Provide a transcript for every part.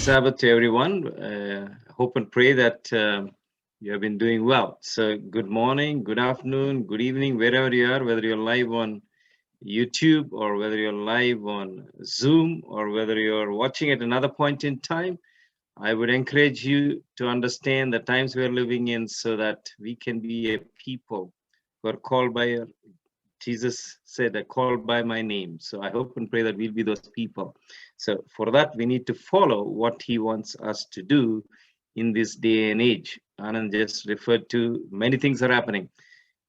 Sabbath to everyone. Hope and pray that you have been doing well. So, good morning, good afternoon, good evening, wherever you are, whether you're live on YouTube or whether you're live on Zoom or whether you're watching at another point in time. I would encourage you to understand the times we're living in so that we can be a people who are called by Jesus said, called by my name. So I hope and pray that we'll be those people. So for that, we need to follow what he wants us to do in this day and age. Anand just referred to many things are happening.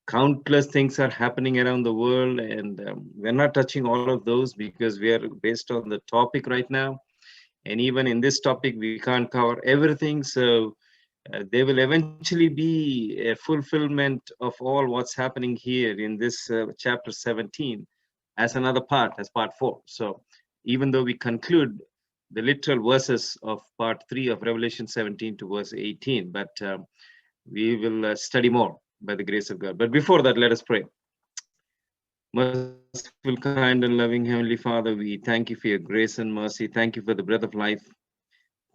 Countless things are happening around the world, and we're not touching all of those because we are based on the topic right now. And even in this topic, we can't cover everything. So there will eventually be a fulfillment of all what's happening here in this chapter 17 as another part, as part 4. So even though we conclude the literal verses of part 3 of Revelation 17 to verse 18, but we will study more by the grace of God. But before that, let us pray. Merciful, kind, and loving Heavenly Father, we thank you for your grace and mercy. Thank you for the breath of life.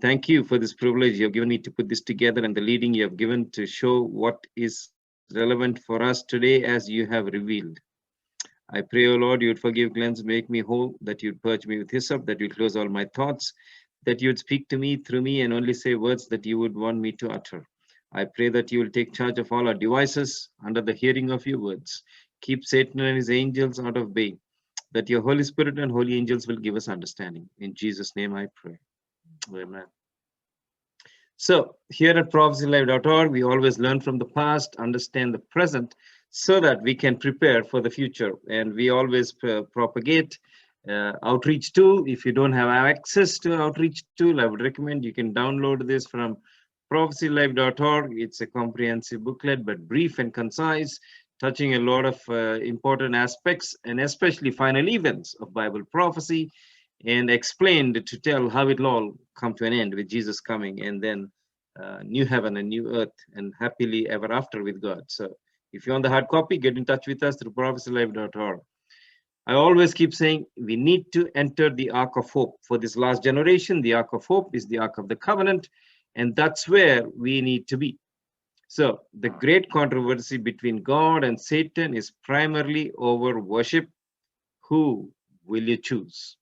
Thank you for this privilege you have given me to put this together and the leading you have given to show what is relevant for us today as you have revealed. I pray, O Lord, you would forgive, cleanse, make me whole, that you'd purge me with hyssop, that you'd close all my thoughts, that you would speak to me through me and only say words that you would want me to utter. I pray that you will take charge of all our devices under the hearing of your words. Keep Satan and his angels out of bay, that your Holy Spirit and holy angels will give us understanding. In Jesus' name I pray. Amen. So here at prophecylive.org, we always learn from the past, understand the present, so that we can prepare for the future. And we always propagate outreach tool. If you don't have access to outreach tool, I would recommend you can download this from prophecylive.org. It's a comprehensive booklet, but brief and concise, touching a lot of important aspects and especially final events of Bible prophecy, and explained to tell how it will all come to an end with Jesus coming, and then new heaven and new earth and happily ever after with God. So if you want the hard copy, get in touch with us through prophecylive.org. I always keep saying we need to enter the Ark of Hope. For this last generation, the Ark of Hope is the Ark of the Covenant, and that's where we need to be. So the great controversy between God and Satan is primarily over worship. Who will you choose?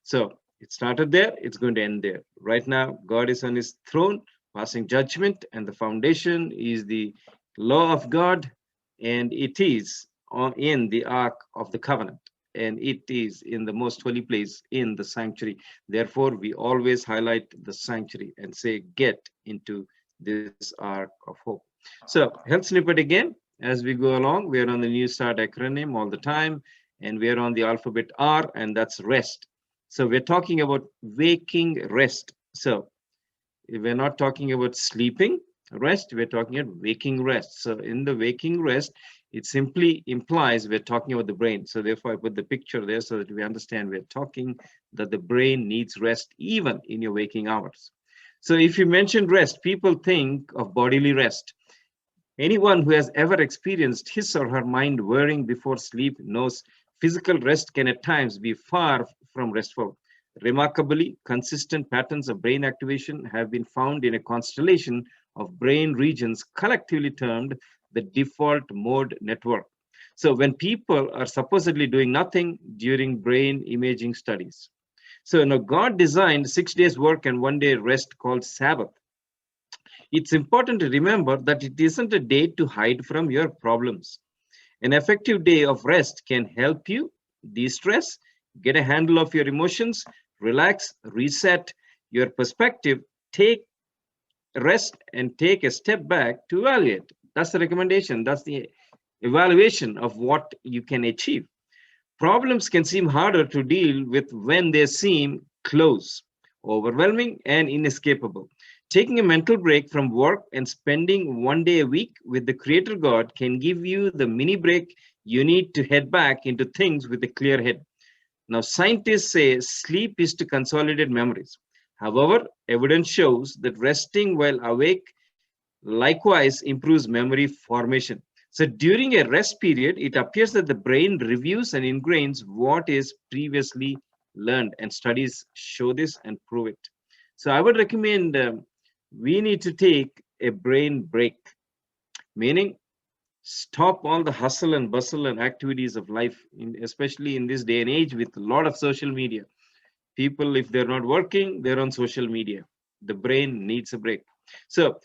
So it started there, it's going to end there. Right now, God is on his throne, passing judgment, and the foundation is the law of God, and it is in the Ark of the Covenant, and it is in the most holy place in the sanctuary. Therefore, we always highlight the sanctuary and say, get into this Ark of Hope. So health snippet again, as we go along, we are on the New Start acronym all the time, and we are on the alphabet R, and that's rest. So we're talking about waking rest. So we're not talking about sleeping rest, we're talking about waking rest. So in the waking rest, it simply implies we're talking about the brain. So therefore I put the picture there so that we understand we're talking that the brain needs rest even in your waking hours. So if you mention rest, people think of bodily rest. Anyone who has ever experienced his or her mind whirring before sleep knows physical rest can at times be far from restful. Remarkably, consistent patterns of brain activation have been found in a constellation of brain regions collectively termed the default mode network. So when people are supposedly doing nothing during brain imaging studies. So God designed 6 days work and 1 day rest called Sabbath. It's important to remember that it isn't a day to hide from your problems. An effective day of rest can help you de-stress, get a handle of your emotions, relax, reset your perspective, take rest, and take a step back to evaluate. That's the recommendation. That's the evaluation of what you can achieve. Problems can seem harder to deal with when they seem close, overwhelming, and inescapable. Taking a mental break from work and spending 1 day a week with the Creator God can give you the mini break you need to head back into things with a clear head. Now, scientists say sleep is to consolidate memories. However, evidence shows that resting while awake likewise improves memory formation. So during a rest period, it appears that the brain reviews and ingrains what is previously learned, and studies show this and prove it. So I would recommend we need to take a brain break, meaning stop all the hustle and bustle and activities of life, especially in this day and age with a lot of social media. People, if they're not working, they're on social media. The brain needs a break. So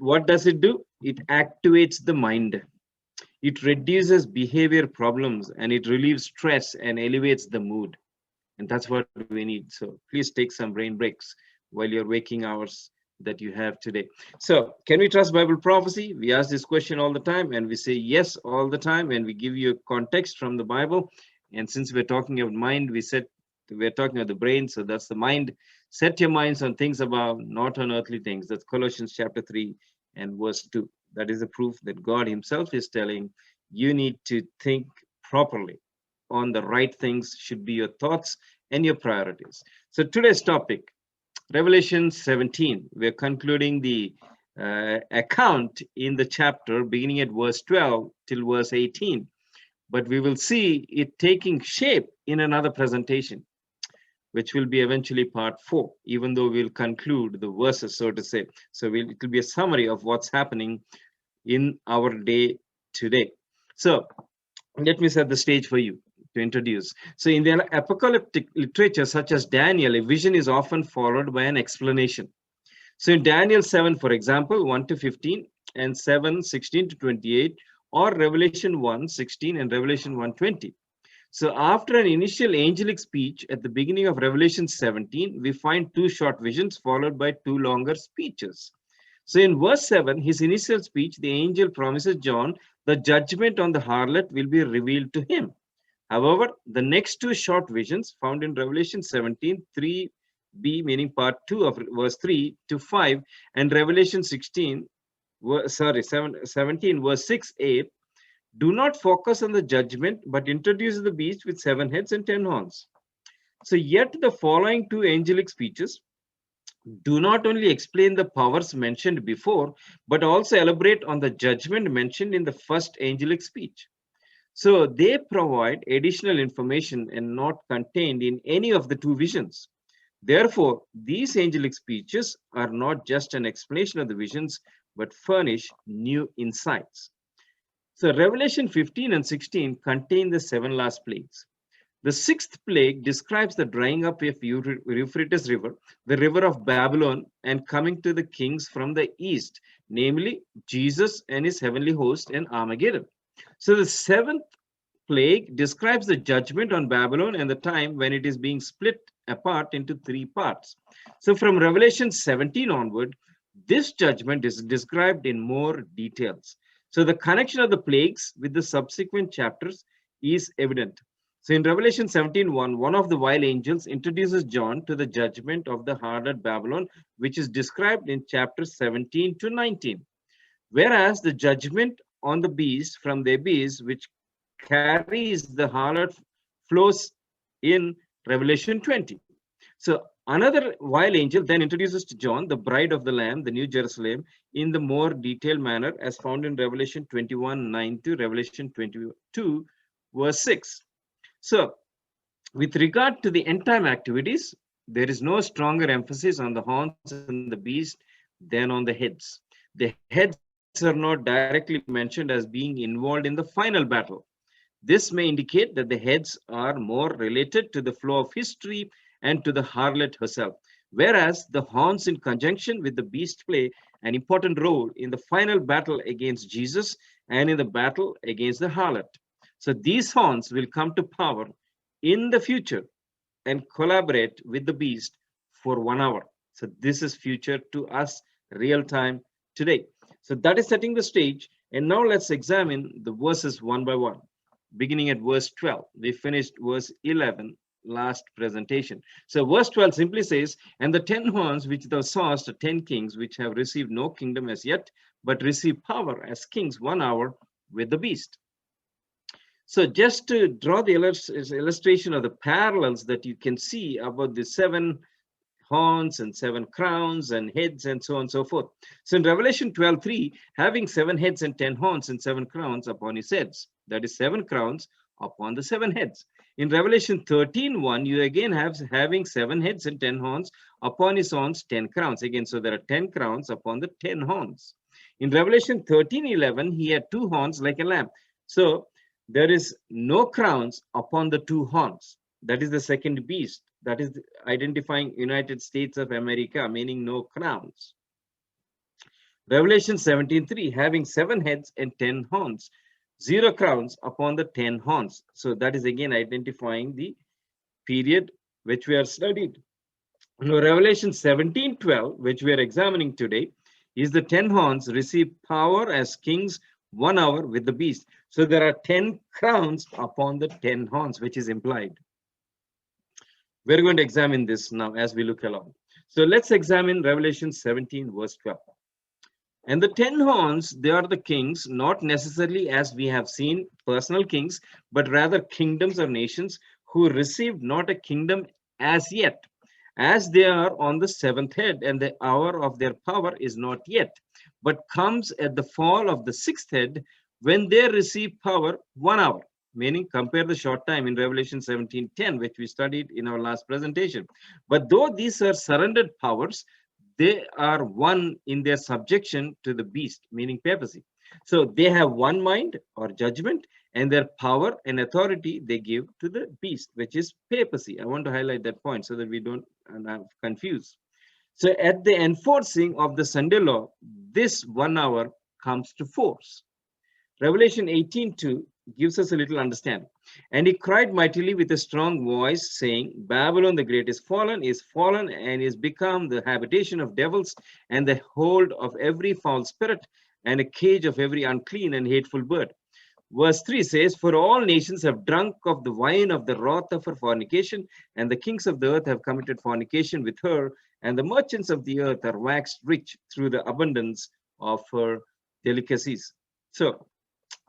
what does it do? It activates the mind. It reduces behavior problems and it relieves stress and elevates the mood. And that's what we need. So please take some brain breaks while your waking hours that you have today. So can we trust Bible prophecy? We ask this question all the time and we say yes all the time, and we give you a context from the Bible. And since we're talking about mind, we're talking about the brain, so that's the mind. Set your minds on things above, not on earthly things. That's Colossians chapter 3 and verse 2. That is the proof that God himself is telling you need to think properly on the right things, should be your thoughts and your priorities. So today's topic, Revelation 17. We're concluding the account in the chapter beginning at verse 12 till verse 18. But we will see it taking shape in another presentation, which will be eventually part 4, even though we'll conclude the verses, so to say. So it will be a summary of what's happening in our day today. So let me set the stage for you to introduce. So in the apocalyptic literature, such as Daniel, a vision is often followed by an explanation. So in Daniel 7, for example, 1 to 15 and 7, 16 to 28, or Revelation 1, 16 and Revelation 1, 20. So after an initial angelic speech at the beginning of Revelation 17, we find 2 short visions followed by 2 longer speeches. So in verse 7, his initial speech, the angel promises John the judgment on the harlot will be revealed to him. However, the next 2 short visions found in Revelation 17, 3b, meaning part 2 of verse 3 to 5, and Revelation 17, verse 6a, do not focus on the judgment, but introduce the beast with 7 heads and 10 horns. So yet the following 2 angelic speeches do not only explain the powers mentioned before, but also elaborate on the judgment mentioned in the first angelic speech. So they provide additional information and not contained in any of the 2 visions. Therefore, these angelic speeches are not just an explanation of the visions, but furnish new insights. So Revelation 15 and 16 contain the 7 last plagues. The 6th plague describes the drying up of Euphrates River, the river of Babylon, and coming to the kings from the east, namely Jesus and his heavenly host and Armageddon. So the 7th plague describes the judgment on Babylon and the time when it is being split apart into 3 parts. So from Revelation 17 onward, this judgment is described in more details. So the connection of the plagues with the subsequent chapters is evident. So in Revelation 17:1, one of the wild angels introduces John to the judgment of the harlot Babylon, which is described in chapters 17 to 19. Whereas the judgment on the beast from the abyss, which carries the harlot, flows in Revelation 20. So another wild angel then introduces to John the bride of the Lamb, the New Jerusalem, in the more detailed manner as found in Revelation 21:9 to Revelation 22, verse 6. So with regard to the end time activities, there is no stronger emphasis on the horns and the beast than on the heads. The heads are not directly mentioned as being involved in the final battle. This may indicate that the heads are more related to the flow of history and to the harlot herself, whereas the horns in conjunction with the beast play an important role in the final battle against Jesus and in the battle against the harlot. So these horns will come to power in the future and collaborate with the beast for 1 hour. So this is future to us, real time today. So that is setting the stage. And now let's examine the verses one by one. Beginning at verse 12, we finished verse 11 last presentation. So verse 12 simply says, and the 10 horns which thou sawest are 10 kings, which have received no kingdom as yet, but receive power as kings 1 hour with the beast. So just to draw the illustration of the parallels that you can see about the 7 horns and 7 crowns and heads and so on and so forth. So in Revelation 12:3, having 7 heads and 10 horns and 7 crowns upon his heads, that is 7 crowns upon the 7 heads. In Revelation 13:1, you again have having 7 heads and 10 horns, upon his horns 10 crowns. Again, so there are 10 crowns upon the 10 horns. In Revelation 13:11, he had 2 horns like a lamb. So there is no crowns upon the 2 horns. That is the second beast. That is identifying United States of America, meaning no crowns. Revelation 17:3, having 7 heads and 10 horns, 0 crowns upon the 10 horns. So that is again identifying the period which we are studied. Now, Revelation 17:12, which we are examining today, is the 10 horns receive power as kings 1 hour with the beast. So there are 10 crowns upon the 10 horns, which is implied. We're going to examine this now as we look along. So let's examine Revelation 17, verse 12. And the 10 horns, they are the kings, not necessarily as we have seen personal kings, but rather kingdoms or nations who received not a kingdom as yet, as they are on the 7th head, and the hour of their power is not yet, but comes at the fall of the 6th head, when they receive power 1 hour. Meaning, compare the short time in Revelation 17:10, which we studied in our last presentation. But though these are surrendered powers, they are one in their subjection to the beast, meaning papacy. So they have one mind or judgment, and their power and authority they give to the beast, which is papacy. I want to highlight that point so that we don't confuse. So at the enforcing of the Sunday law, this 1 hour comes to force. Revelation 18:2 gives us a little understanding. And he cried mightily with a strong voice, saying, Babylon the Great is fallen, and is become the habitation of devils, and the hold of every foul spirit, and a cage of every unclean and hateful bird. Verse 3 says, For all nations have drunk of the wine of the wrath of her fornication, and the kings of the earth have committed fornication with her, and the merchants of the earth are waxed rich through the abundance of her delicacies. So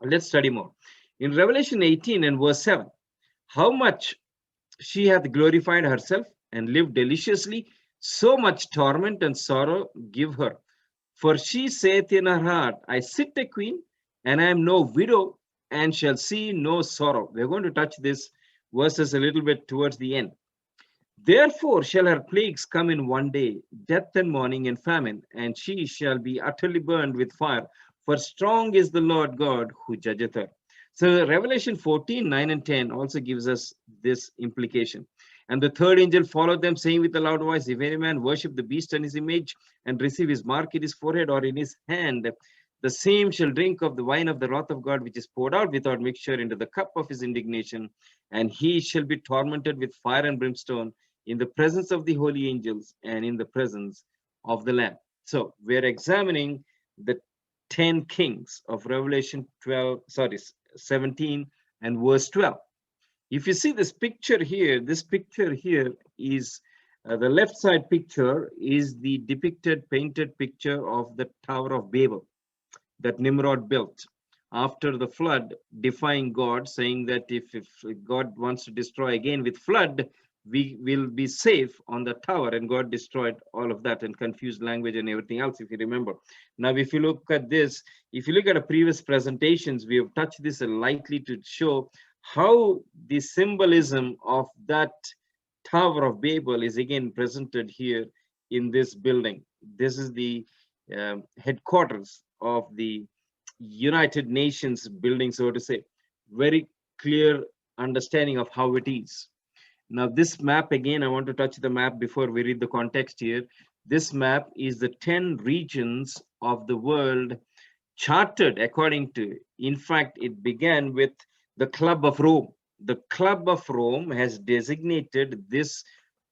let's study more. In Revelation 18 and verse 7, how much she hath glorified herself and lived deliciously, so much torment and sorrow give her. For she saith in her heart, I sit a queen, and I am no widow, and shall see no sorrow. We're going to touch this verses a little bit towards the end. Therefore shall her plagues come in one day, death and mourning and famine, and she shall be utterly burned with fire. For strong is the Lord God who judgeth her. So Revelation 14:9 and 10 also gives us this implication. And the third angel followed them, saying with a loud voice, If any man worship the beast and his image, and receive his mark in his forehead or in his hand, the same shall drink of the wine of the wrath of God, which is poured out without mixture into the cup of his indignation, and he shall be tormented with fire and brimstone in the presence of the holy angels and in the presence of the Lamb. So we're examining the 10 kings of Revelation 17 and verse 12. If you see this picture here is the left side picture is the depicted painted picture of the Tower of Babel that Nimrod built after the flood, defying God, saying that if God wants to destroy again with flood, we will be safe on the tower. And God destroyed all of that and confused language and everything else, if you remember. Now, if you look at this, if you look at the previous presentations, we have touched this lightly to show how the symbolism of that Tower of Babel is again presented here in this building. This is the headquarters of the United Nations building, so to say. Very clear understanding of how it is. Now, this map, again, I want to touch the map before we read the context here. This map is the 10 regions of the world charted according to, in fact, it began with the Club of Rome. The Club of Rome has designated this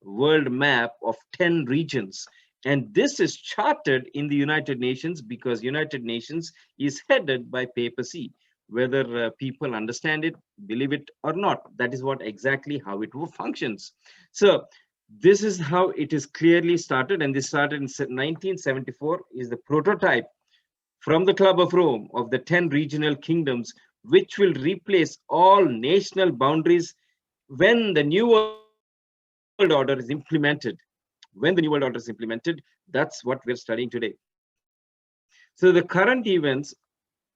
world map of 10 regions. And this is charted in the United Nations because United Nations is headed by papacy. Whether people understand it, believe it or not, that is what exactly how it functions. So this is how it is clearly started, and this started in 1974 is the prototype from the Club of Rome of the 10 regional kingdoms, which will replace all national boundaries when the New World Order is implemented. When the New World Order is implemented, that's what we're studying today. So the current events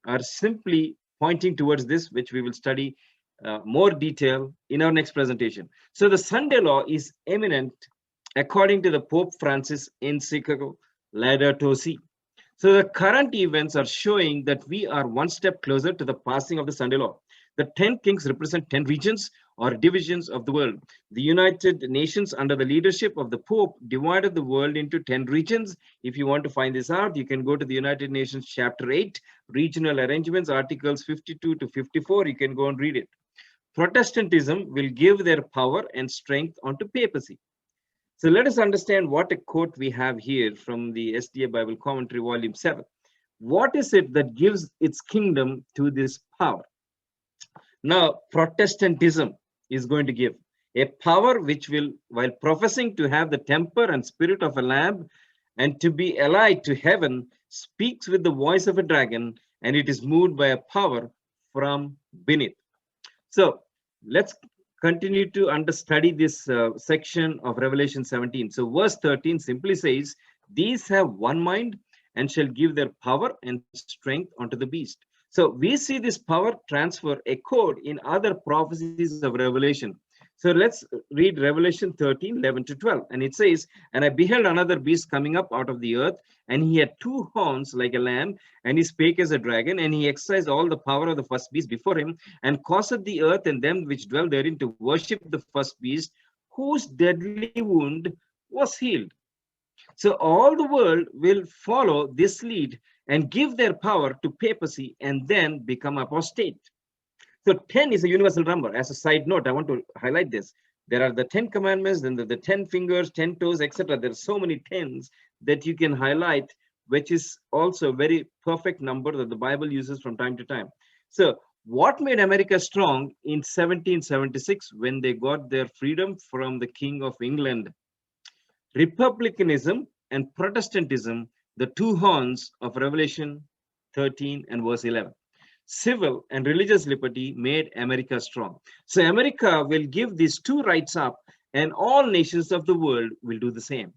are simply pointing towards this, which we will study more detail in our next presentation. So the Sunday law is eminent according to the Pope Francis encyclical Laudato Si. So the current events are showing that we are one step closer to the passing of the Sunday law. The 10 kings represent 10 regions or divisions of the world. The United Nations, under the leadership of the Pope, divided the world into 10 regions. If you want to find this out, you can go to the United Nations Chapter 8, Regional Arrangements, Articles 52 to 54. You can go and read it. Protestantism will give their power and strength onto papacy. So let us understand what a quote we have here from the SDA Bible Commentary, Volume 7. What is it that gives its kingdom to this power? Now, Protestantism is going to give a power which will, while professing to have the temper and spirit of a lamb and to be allied to heaven, speaks with the voice of a dragon, and it is moved by a power from beneath. So let's continue to study this section of Revelation 17. So verse 13 simply says, these have one mind and shall give their power and strength unto the beast. So we see this power transfer echoed in other prophecies of Revelation. So let's read Revelation 13, 11 to 12. And it says, and I beheld another beast coming up out of the earth, and he had 2 horns like a lamb, and he spake as a dragon, and he exercised all the power of the first beast before him, and caused the earth and them which dwell therein to worship the first beast, whose deadly wound was healed. So all the world will follow this lead and give their power to papacy and then become apostate. So 10 is a universal number. As a side note, I want to highlight this. There are the 10 commandments, then the 10 fingers, 10 toes, etc. There are so many 10s that you can highlight, which is also a very perfect number that the Bible uses from time to time. So what made America strong in 1776 when they got their freedom from the King of England? Republicanism and Protestantism, the 2 horns of Revelation 13 and verse 11. Civil and religious liberty made America strong. So America will give these 2 rights up, and all nations of the world will do the same.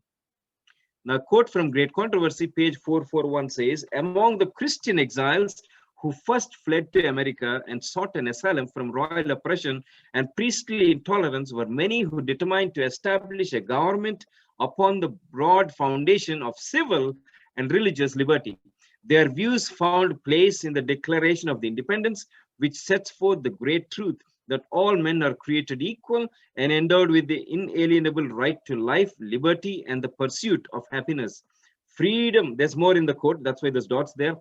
Now, quote from Great Controversy, page 441 says, among the Christian exiles who first fled to America and sought an asylum from royal oppression and priestly intolerance were many who determined to establish a government upon the broad foundation of civil and religious liberty. Their views found place in the Declaration of the Independence, which sets forth the great truth that all men are created equal and endowed with the inalienable right to life, liberty, and the pursuit of happiness. Freedom, there's more in the quote, that's why there's dots there.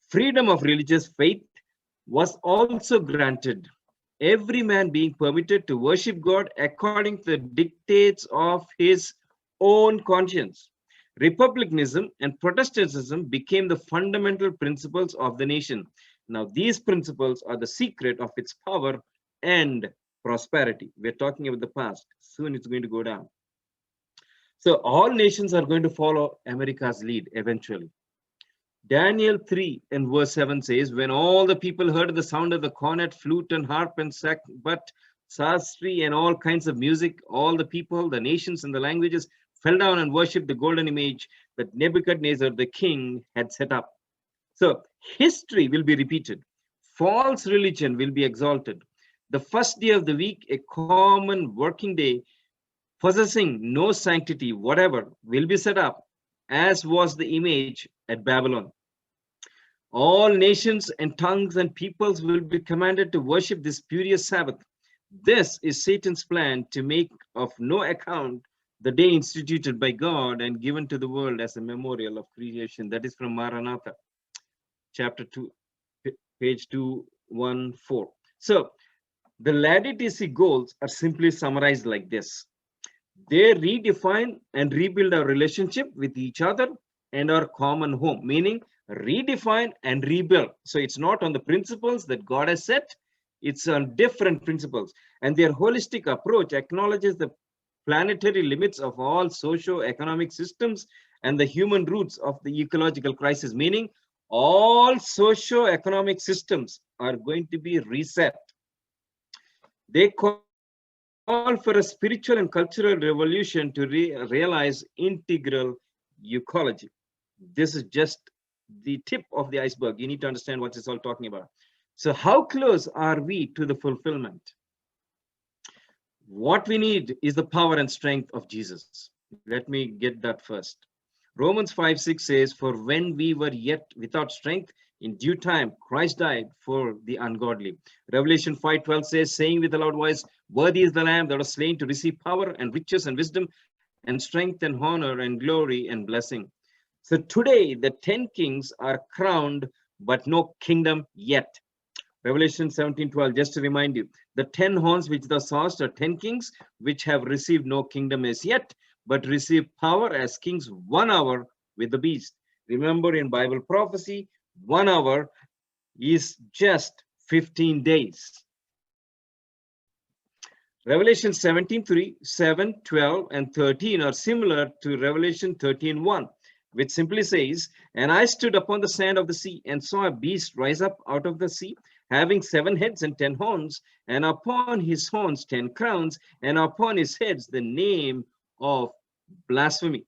Freedom of religious faith was also granted, every man being permitted to worship God according to the dictates of his own conscience. Republicanism and Protestantism became the fundamental principles of the nation. Now, these principles are the secret of its power and prosperity. We're talking about the past. Soon it's going to go down. So all nations are going to follow America's lead eventually. Daniel 3 and verse 7 says, when all the people heard the sound of the cornet, flute, and harp, and sackbut, psaltery, and all kinds of music, all the people, the nations, and the languages fell down and worshipped the golden image that Nebuchadnezzar the king had set up. So history will be repeated. False religion will be exalted. The first day of the week, a common working day, possessing no sanctity whatever, will be set up, as was the image at Babylon. All nations and tongues and peoples will be commanded to worship this spurious Sabbath. This is Satan's plan to make of no account the day instituted by God and given to the world as a memorial of creation. That is from Maranatha, chapter 2, page 214. So the Laodicea Si goals are simply summarized like this. They redefine and rebuild our relationship with each other and our common home, meaning redefine and rebuild. So it's not on the principles that God has set, it's on different principles. And their holistic approach acknowledges the planetary limits of all socio-economic systems and the human roots of the ecological crisis, meaning all socio-economic systems are going to be reset. They call for a spiritual and cultural revolution to realize integral ecology. This is just the tip of the iceberg. You need to understand what it's all talking about. So how close are we to the fulfillment? What we need is the power and strength of Jesus. Let me get that first. Romans 5:6 says, "For when we were yet without strength, in due time Christ died for the ungodly." Revelation 5:12 says, saying with a loud voice, "Worthy is the Lamb that was slain to receive power and riches and wisdom and strength and honor and glory and blessing." So today, the 10 kings are crowned, but no kingdom yet. Revelation 17:12, just to remind you, the 10 horns which thou sawest are 10 kings, which have received no kingdom as yet, but receive power as kings 1 hour with the beast. Remember, in Bible prophecy, 1 hour is just 15 days. Revelation 17:3, 7, 12, and 13 are similar to Revelation 13:1, which simply says, "And I stood upon the sand of the sea and saw a beast rise up out of the sea, having 7 heads and 10 horns, and upon his horns 10 crowns, and upon his heads the name of blasphemy."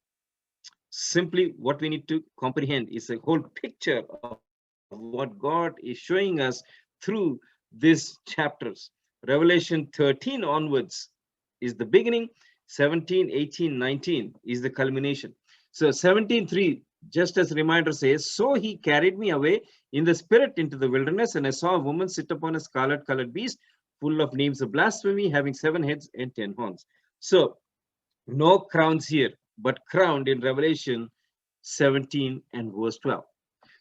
Simply, what we need to comprehend is a whole picture of what God is showing us through these chapters. Revelation 13 onwards is the beginning, 17, 18, 19 is the culmination. So 17:3, just as a reminder, says, "So he carried me away in the spirit into the wilderness, and I saw a woman sit upon a scarlet colored beast, full of names of blasphemy, having 7 heads and 10 horns." So no crowns here, but crowned in Revelation 17 and verse 12.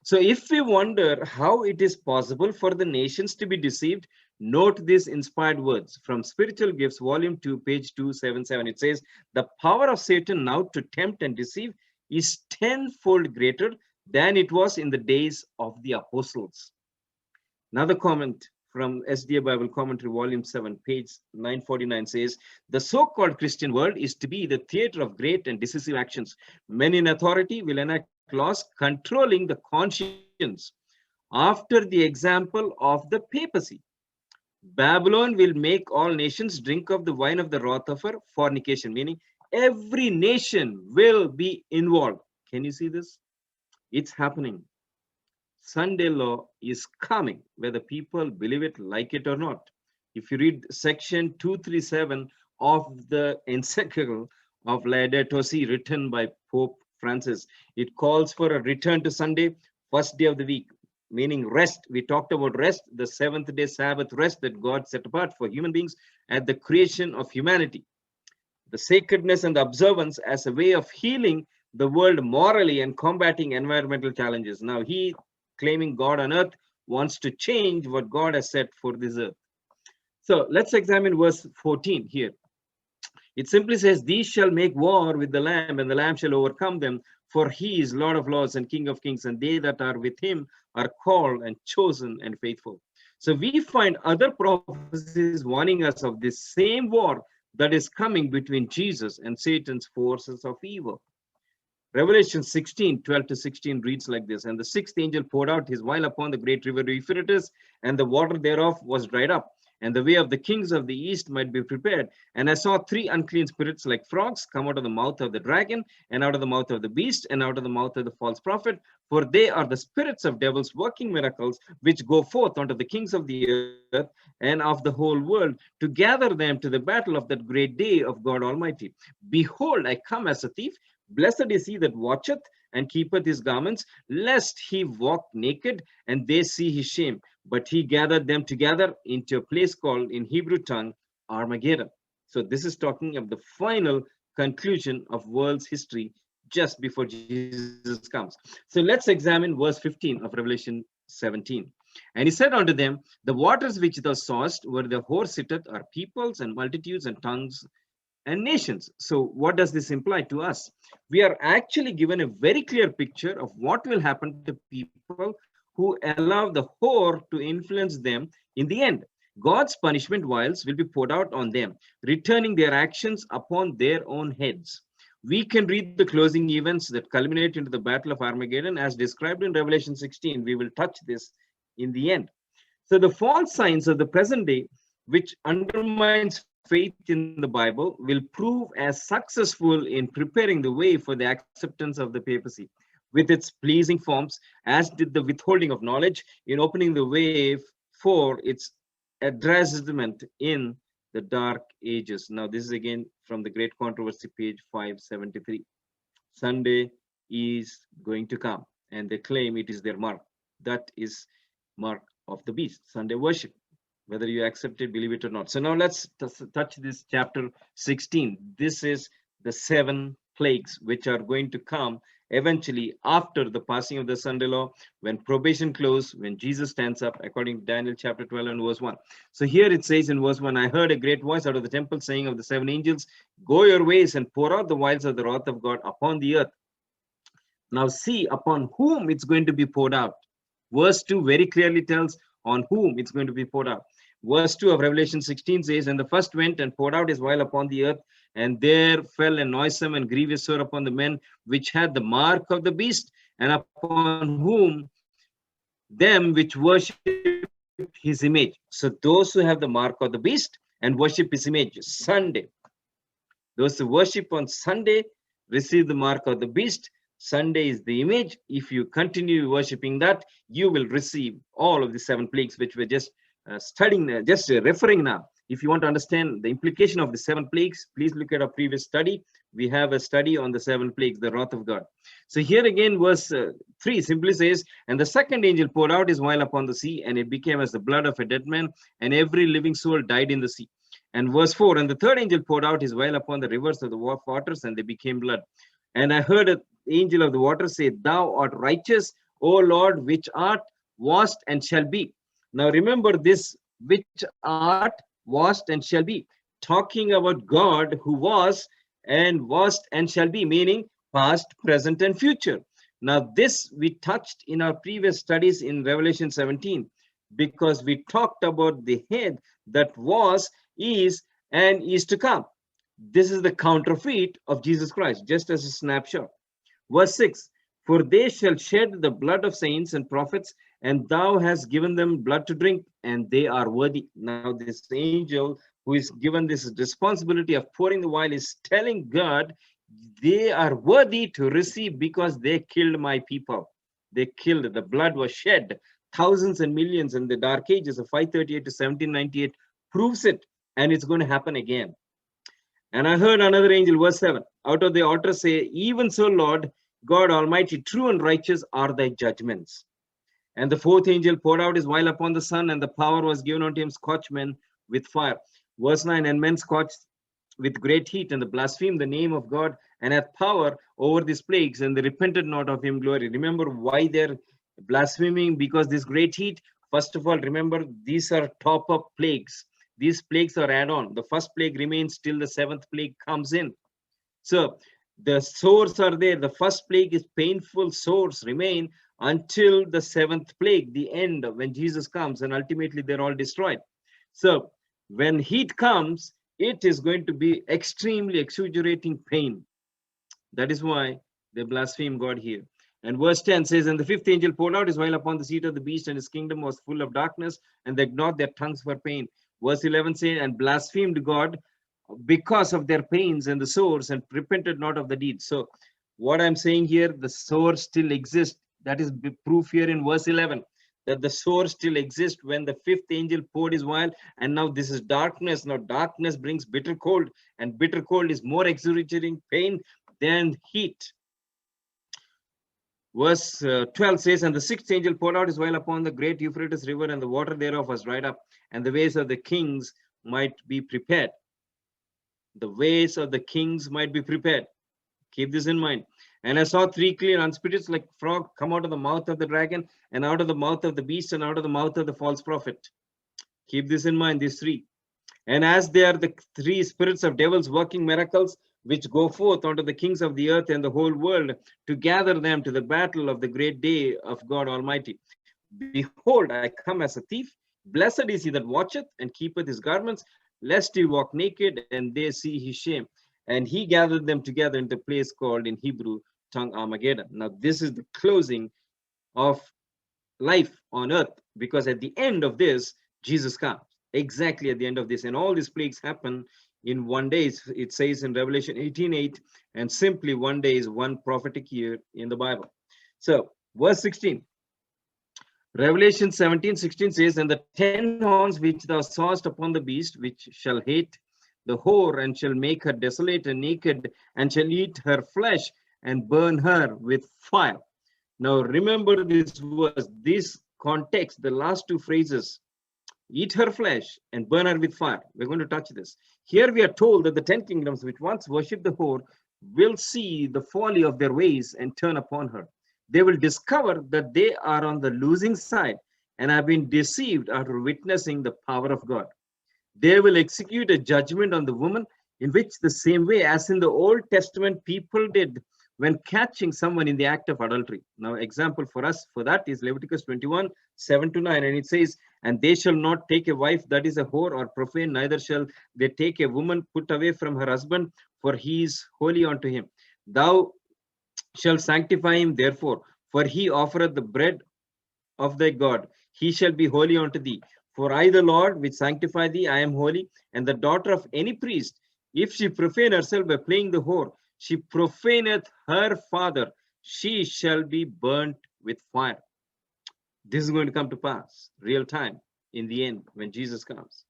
So if we wonder how it is possible for the nations to be deceived, note these inspired words from Spiritual Gifts, Volume 2, page 277. It says, "The power of Satan now to tempt and deceive is tenfold greater than it was in the days of the apostles." Another comment from SDA Bible Commentary, Volume 7, page 949 says, "The so-called Christian world is to be the theater of great and decisive actions. Men in authority will enact laws controlling the conscience after the example of the papacy. Babylon will make all nations drink of the wine of the wrath of her fornication," meaning every nation will be involved. Can you see this? It's happening. Sunday law is coming, whether people believe it, like it or not. If you read section 237 of the encyclical of Laudato Si, written by Pope Francis, it calls for a return to Sunday, first day of the week, meaning rest. We talked about rest, the 7th-day Sabbath rest that God set apart for human beings at the creation of humanity. The sacredness and the observance as a way of healing the world morally and combating environmental challenges. Now, he, claiming God on earth, wants to change what God has set for this earth. So let's examine verse 14 here. It simply says, "These shall make war with the Lamb, and the Lamb shall overcome them, for he is Lord of lords and King of kings, and they that are with him are called and chosen and faithful." So we find other prophecies warning us of this same war that is coming between Jesus and Satan's forces of evil. Revelation 16, 12 to 16 reads like this, "And the 6th angel poured out his vial upon the great river Euphrates, and the water thereof was dried up, and the way of the kings of the east might be prepared. And I saw 3 unclean spirits like frogs come out of the mouth of the dragon, and out of the mouth of the beast, and out of the mouth of the false prophet, for they are the spirits of devils working miracles, which go forth unto the kings of the earth and of the whole world, to gather them to the battle of that great day of God Almighty. Behold, I come as a thief. Blessed is he that watcheth and keepeth his garments, lest he walk naked and they see his shame. But he gathered them together into a place called in Hebrew tongue Armageddon." So this is talking of the final conclusion of world's history just before Jesus comes. So let's examine verse 15 of Revelation 17. "And he said unto them, The waters which thou sawest, where the whore sitteth, are peoples and multitudes and tongues and nations." So what does this imply to us? We are actually given a very clear picture of what will happen to people who allow the whore to influence them in the end. God's punishment vials will be poured out on them, returning their actions upon their own heads. We can read the closing events that culminate into the Battle of Armageddon as described in Revelation 16. We will touch this in the end. So the false signs of the present day, which undermines faith in the Bible, will prove as successful in preparing the way for the acceptance of the papacy with its pleasing forms, as did the withholding of knowledge in opening the way for its advancement in the dark ages. Now, this is again from the Great Controversy, page 573. Sunday is going to come, and they claim it is their mark. That is mark of the beast, Sunday worship, whether you accept it, believe it or not. So now let's touch this chapter 16. This is the 7 plagues which are going to come eventually after the passing of the Sunday law, when probation closes, when Jesus stands up, according to Daniel chapter 12 and verse 1. So here it says in verse 1, I heard a great voice out of the temple saying of the 7 angels, go your ways and pour out the vials of the wrath of God upon the earth. Now see upon whom it's going to be poured out. Verse 2 very clearly tells on whom it's going to be poured out. Verse 2 of Revelation 16 says, and the first went and poured out his vial upon the earth, and there fell a noisome and grievous sore upon the men which had the mark of the beast, and upon whom them which worship his image. So those who have the mark of the beast and worship his image, Sunday. Those who worship on Sunday receive the mark of the beast. Sunday is the image. If you continue worshiping that, you will receive all of the 7 plagues which we're just studying, referring now. If you want to understand the implication of the 7 plagues, please look at our previous study. We have a study on the 7 plagues, the wrath of God. So here again, verse 3 simply says, and the second angel poured out his vial upon the sea, and it became as the blood of a dead man, and every living soul died in the sea. And verse 4, and the third angel poured out his vial upon the rivers of the waters, and they became blood. And I heard an angel of the water say, thou art righteous, O Lord, which art, wast, and shall be. Now remember this, which art, wast, and shall be, talking about God who was and shall be, meaning past, present, and future. Now this we touched in our previous studies in Revelation 17, because we talked about the head that was, is, and is to come. This is the counterfeit of Jesus Christ, just as a snapshot. Verse 6, for they shall shed the blood of saints and prophets, and thou hast given them blood to drink, and they are worthy. Now this angel who is given this responsibility of pouring the vial is telling God, they are worthy to receive because they killed my people. They killed, the blood was shed. Thousands and millions in the dark ages of 538 to 1798 proves it, and it's going to happen again. And I heard another angel, verse 7, out of the altar say, even so, Lord God Almighty, true and righteous are thy judgments. And the fourth angel poured out his vial upon the sun, and the power was given unto him, scorch men with fire. Verse 9, and men scorched with great heat, and they blasphemed the name of God, and hath power over these plagues, and they repented not of him glory. Remember why they're blaspheming? Because this great heat, first of all, remember, these are top-up plagues. These plagues are add-on. The first plague remains till the 7th plague comes in. So the sores are there. The first plague is painful sores remain until the 7th plague, the end, when Jesus comes, and ultimately they're all destroyed. So when heat comes, it is going to be extremely exaggerating pain. That is why they blaspheme God here. And verse 10 says, and the 5th angel poured out his vial upon the seat of the beast, and his kingdom was full of darkness, and they gnawed their tongues for pain. Verse 11 says, and blasphemed God because of their pains and the sores, and repented not of the deeds. So what I'm saying here, the sores still exist. That is proof here in verse 11, that the sores still exist when the 5th angel poured his vial. And now this is darkness. Now darkness brings bitter cold, and bitter cold is more excruciating pain than heat. Verse 12 says, and the 6th angel poured out his vial upon the great Euphrates river, and the water thereof was dried up, and the ways of the kings might be prepared. The ways of the kings might be prepared. Keep this in mind. And I saw 3 clean spirits like frog come out of the mouth of the dragon, and out of the mouth of the beast, and out of the mouth of the false prophet. Keep this in mind, these 3. And as they are the 3 spirits of devils working miracles, which go forth unto the kings of the earth and the whole world, to gather them to the battle of the great day of God Almighty. Behold, I come as a thief. Blessed is he that watcheth and keepeth his garments, lest he walk naked and they see his shame. And he gathered them together in the place called in Hebrew tongue Armageddon. Now this is the closing of life on earth, because at the end of this, Jesus comes. Exactly at the end of this. And all these plagues happen in one day. It says in Revelation 18:8, and simply one day is one prophetic year in the Bible. So verse 16, Revelation 17:16 says, and the 10 horns which thou sawest upon the beast, which shall hate the whore, and shall make her desolate and naked, and shall eat her flesh, and burn her with fire. Now remember this verse, this context, the last two phrases, eat her flesh and burn her with fire. We're going to touch this. Here we are told that the 10 kingdoms which once worshipped the whore will see the folly of their ways and turn upon her. They will discover that they are on the losing side and have been deceived after witnessing the power of God. They will execute a judgment on the woman in which the same way as in the Old Testament people did when catching someone in the act of adultery. Now, example for us for that is Leviticus 21:7-9, and it says, and they shall not take a wife that is a whore or profane, neither shall they take a woman put away from her husband, for he is holy unto him. Thou shalt sanctify him therefore, for he offereth the bread of thy God. He shall be holy unto thee. For I, the Lord, which sanctify thee, I am holy. And the daughter of any priest, if she profane herself by playing the whore, she profaneth her father, she shall be burnt with fire. This is going to come to pass real time in the end when Jesus comes.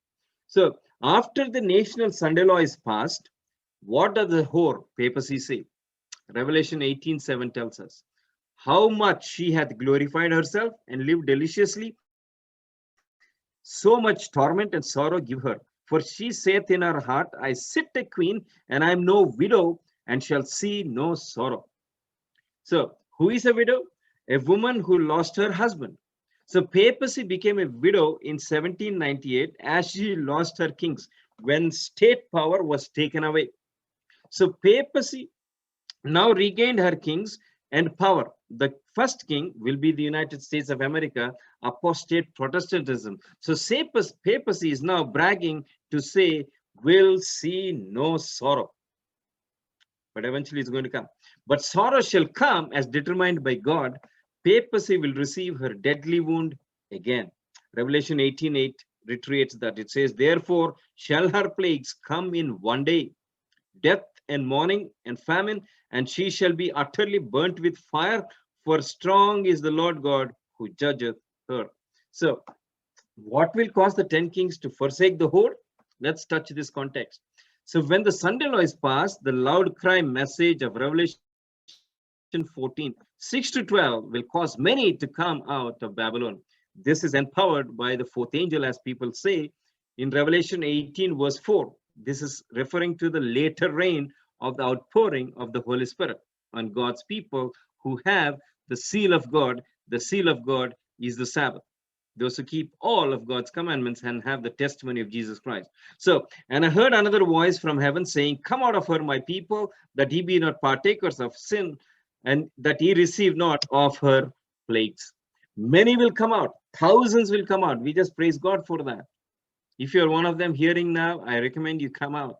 So after the national Sunday law is passed, what does the whore papacy say? Revelation 18:7 tells us, how much she hath glorified herself and lived deliciously, so much torment and sorrow give her. For she saith in her heart, I sit a queen, and I am no widow, and shall see no sorrow. So, who is a widow? A woman who lost her husband. So, papacy became a widow in 1798 as she lost her kings when state power was taken away. So, papacy now regained her kings and power. The first king will be the United States of America, apostate Protestantism. So papacy is now bragging to say, we'll see no sorrow. But eventually it's going to come. But sorrow shall come as determined by God. Papacy will receive her deadly wound again. Revelation 18:8 reiterates that. It says, therefore shall her plagues come in one day, death and mourning and famine, and she shall be utterly burnt with fire, for strong is the Lord God who judgeth her. So, what will cause the 10 kings to forsake the whore? Let's touch this context. So, when the Sunday law is passed, the loud cry message of Revelation 14:6-12 will cause many to come out of Babylon. This is empowered by the fourth angel, as people say in Revelation 18:4. This is referring to the later rain of the outpouring of the Holy Spirit on God's people who have the seal of God. The seal of God is the Sabbath. Those who keep all of God's commandments and have the testimony of Jesus Christ. So, and I heard another voice from heaven saying, come out of her, my people, that ye be not partakers of sin, and that ye receive not of her plagues. Many will come out. Thousands will come out. We just praise God for that. If you're one of them hearing now, I recommend you come out.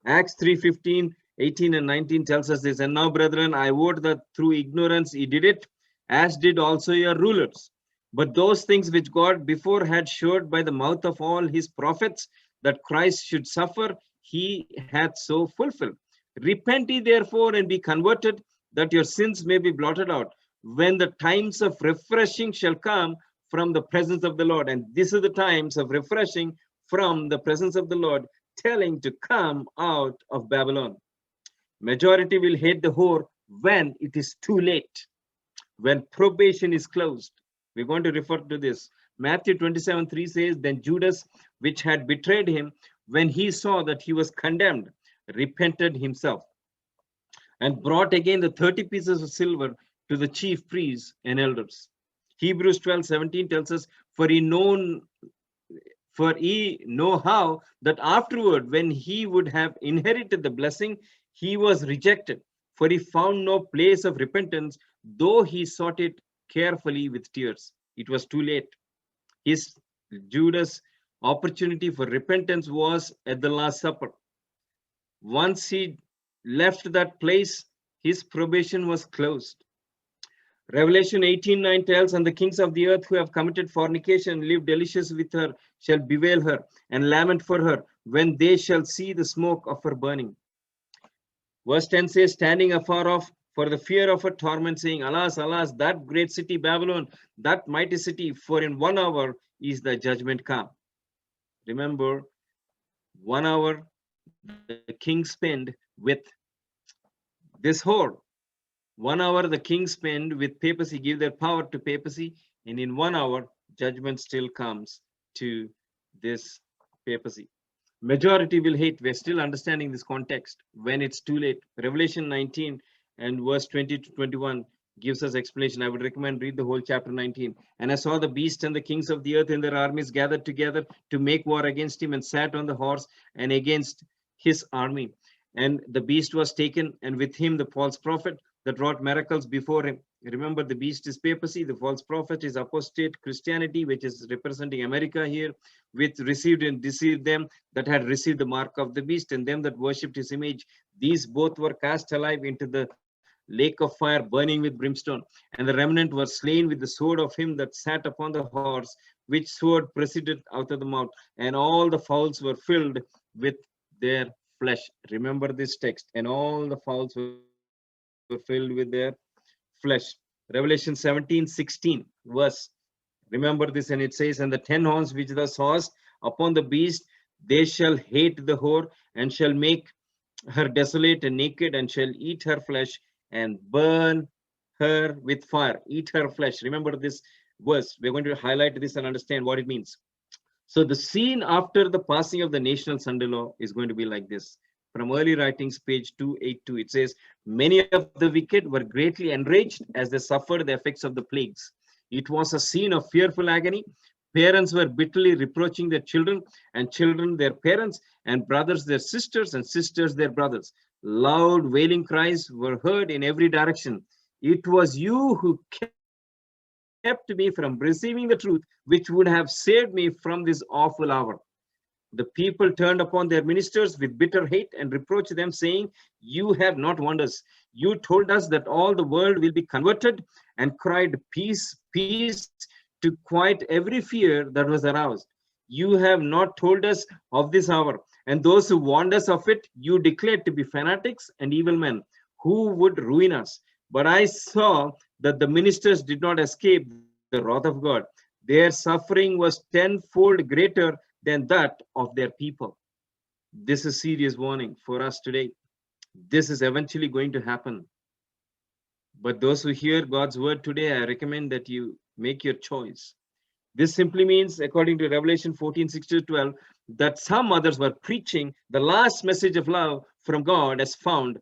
Acts 3:15, 18 and 19 tells us this. And now, brethren, I would that through ignorance ye did it, as did also your rulers. But those things which God before had showed by the mouth of all his prophets, that Christ should suffer, he hath so fulfilled. Repent ye therefore and be converted, that your sins may be blotted out, when the times of refreshing shall come from the presence of the Lord. And this is the times of refreshing from the presence of the Lord, telling to come out of Babylon. Majority will hate the whore when it is too late, when probation is closed. We're going to refer to this. Matthew 27:3 says, then Judas, which had betrayed him, when he saw that he was condemned, repented himself and brought again the 30 pieces of silver to the chief priests and elders. Hebrews 12:17 tells us, for ye know how that afterward, when he would have inherited the blessing, he was rejected, for he found no place of repentance, though he sought it carefully with tears. It was too late. Judas' opportunity for repentance was at the Last Supper. Once he left that place, his probation was closed. Revelation 18:9 tells, and the kings of the earth who have committed fornication and lived delicious with her shall bewail her and lament for her when they shall see the smoke of her burning. Verse 10 says, standing afar off, for the fear of a torment, saying, Alas, alas, that great city Babylon, that mighty city, for in 1 hour is the judgment come. Remember, 1 hour the king spent with this whore. 1 hour the king spent with papacy, give their power to papacy, and in 1 hour judgment still comes to this papacy. Majority will hate. We're still understanding this context when it's too late. Revelation 19 and verse 20 to 21 gives us explanation. I would recommend read the whole chapter 19. And I saw the beast and the kings of the earth and their armies gathered together to make war against him, and sat on the horse and against his army. And the beast was taken, and with him the false prophet that wrought miracles before him. Remember, the beast is papacy, the false prophet is apostate Christianity, which is representing America here, which received and deceived them that had received the mark of the beast, and them that worshipped his image. These both were cast alive into the lake of fire burning with brimstone. And the remnant were slain with the sword of him that sat upon the horse, which sword proceeded out of the mouth, and all the fowls were filled with their flesh. Remember this text, and all the fowls were filled with their flesh. Revelation 17:16 verse. Remember this, and it says, And the 10 horns which thou sawest upon the beast, they shall hate the whore, and shall make her desolate and naked, and shall eat her flesh, and burn her with fire. Eat her flesh. Remember this verse. We're going to highlight this and understand what it means. So the scene after the passing of the national Sunday law is going to be like this. From early writings, page 282, it says, Many of the wicked were greatly enraged as they suffered the effects of the plagues. It was a scene of fearful agony. Parents were bitterly reproaching their children, and children their parents, and brothers their sisters, and sisters their brothers. Loud wailing cries were heard in every direction. It was you who kept me from receiving the truth, which would have saved me from this awful hour. The people turned upon their ministers with bitter hate and reproached them, saying, You have not warned us. You told us that all the world will be converted, and cried, Peace, peace, to quiet every fear that was aroused. You have not told us of this hour, and those who warned us of it, you declared to be fanatics and evil men who would ruin us. But I saw that the ministers did not escape the wrath of God. Their suffering was tenfold greater than that of their people. This is serious warning for us today. This is eventually going to happen. But those who hear God's word today, I recommend that you make your choice. This simply means, according to Revelation 14:6-12, that some others were preaching the last message of love from God as found,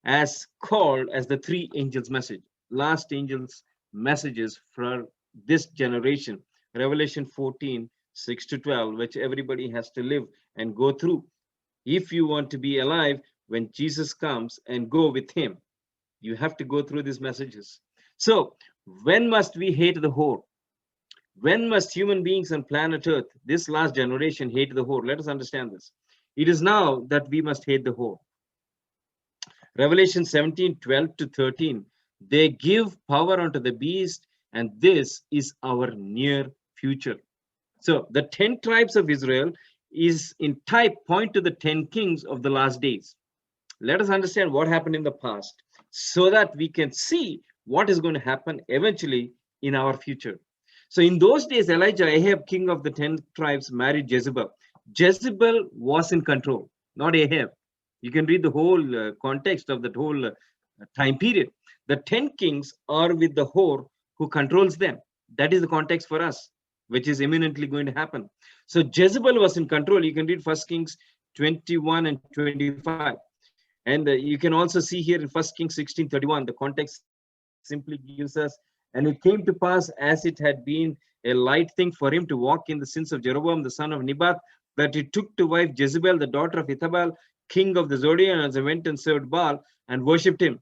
as called as the 3 angels' message. Last angels' messages for this generation. Revelation 14:6-12, which everybody has to live and go through. If you want to be alive when Jesus comes and go with him, you have to go through these messages. So, when must we hate the whore? When must human beings on planet Earth, this last generation, hate the whore? Let us understand this. It is now that we must hate the whore. Revelation 17:12-13. They give power unto the beast, and this is our near future. So the 10 tribes of Israel is in type point to the 10 kings of the last days. Let us understand what happened in the past so that we can see what is going to happen eventually in our future. So in those days, Elijah, Ahab, king of the 10 tribes, married Jezebel. Jezebel was in control, not Ahab. You can read the whole context of that whole time period. The 10 kings are with the whore who controls them. That is the context for us, which is imminently going to happen. So Jezebel was in control. You can read 1 Kings 21 and 25. And you can also see here in 1 Kings 16:31, the context simply gives us, and it came to pass as it had been a light thing for him to walk in the sins of Jeroboam, the son of Nebat, that he took to wife Jezebel, the daughter of Ethabel, king of the Zidonians, and went and served Baal and worshipped him.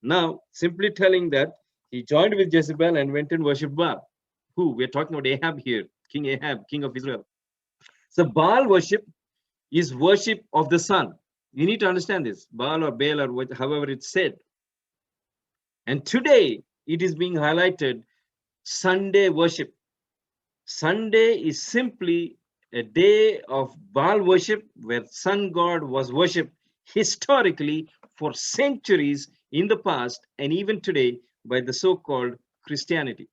Now, simply telling that he joined with Jezebel and went and worshipped Baal. Who? We're talking about Ahab here, King Ahab, king of Israel. So Baal worship is worship of the sun. You need to understand this. Baal or Baal or however it's said. And today it is being highlighted Sunday worship. Sunday is simply a day of Baal worship where sun god was worshipped historically for centuries in the past and even today by the so-called Christianity.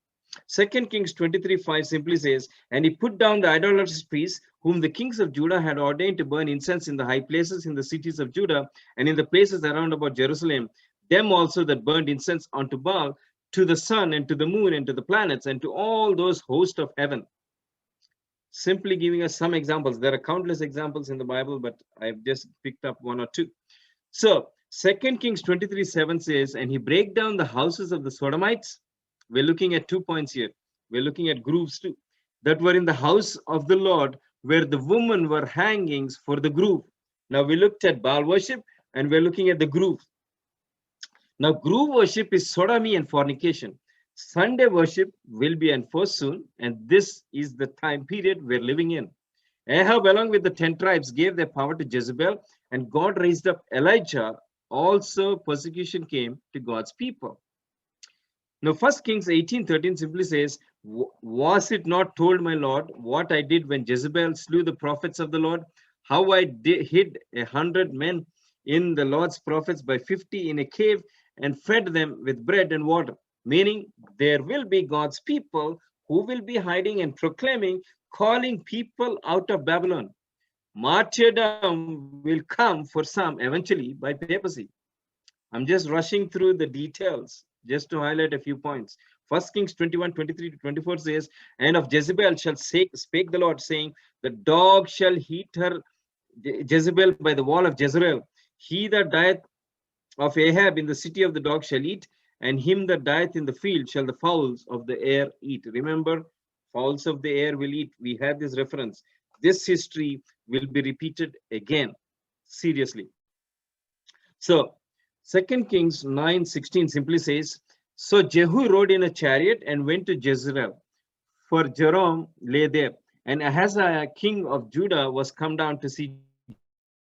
2 Kings 23:5 simply says, "And he put down the idolatrous priests, whom the kings of Judah had ordained to burn incense in the high places in the cities of Judah and in the places around about Jerusalem, them also that burned incense unto Baal, to the sun and to the moon and to the planets and to all those hosts of heaven." Simply giving us some examples. There are countless examples in the Bible, but I've just picked up one or two. So 2 Kings 23:7 says, "And he brake down the houses of the Sodomites." We're looking at 2 points here. We're looking at grooves too. "That were in the house of the Lord, where the women were hangings for the groove." Now we looked at Baal worship and we're looking at the groove. Now groove worship is sodomy and fornication. Sunday worship will be enforced soon, and this is the time period we're living in. Ahab, along with the 10 tribes, gave their power to Jezebel, and God raised up Elijah. Also, persecution came to God's people. Now, 1 Kings 18:13 simply says, "Was it not told, my Lord, what I did when Jezebel slew the prophets of the Lord? How I hid 100 men in the Lord's prophets by 50 in a cave and fed them with bread and water." Meaning, there will be God's people who will be hiding and proclaiming, calling people out of Babylon. Martyrdom will come for some eventually by papacy. I'm just rushing through the details just to highlight a few points. 1 Kings 21:23-24 says, "And of Jezebel spake the Lord, saying, The dog shall eat her Jezebel by the wall of Jezreel. He that dieth of Ahab in the city of the dog shall eat, and him that dieth in the field shall the fowls of the air eat." Remember, fowls of the air will eat. We had this reference. This history will be repeated again. Seriously. So 2 Kings 9:16 simply says, "So Jehu rode in a chariot and went to Jezreel, for Joram lay there, and Ahaziah king of Judah was come down to see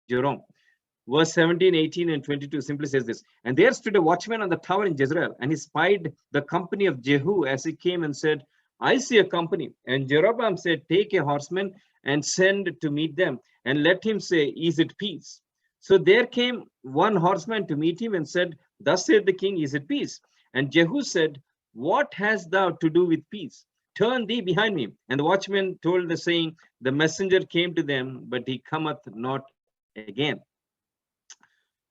Joram." Verse 17, 18, and 22 simply says this, "And there stood a watchman on the tower in Jezreel, and he spied the company of Jehu as he came and said, I see a company. And Jeroboam said, Take a horseman and send to meet them, and let him say, Is it peace? So there came one horseman to meet him and said, Thus saith the king, Is it peace? And Jehu said, What hast thou to do with peace? Turn thee behind me. And the watchman told the saying, The messenger came to them, but he cometh not again.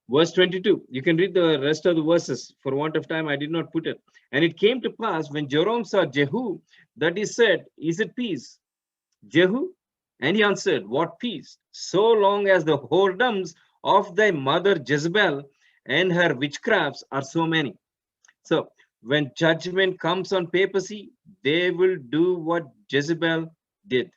Verse 22, you can read the rest of the verses. For want of time, I did not put it. And it came to pass when Joram saw Jehu, that he said, Is it peace, Jehu? And he answered, What peace? So long as the whoredoms of thy mother Jezebel and her witchcrafts are so many. So when judgment comes on papacy, they will do what Jezebel did.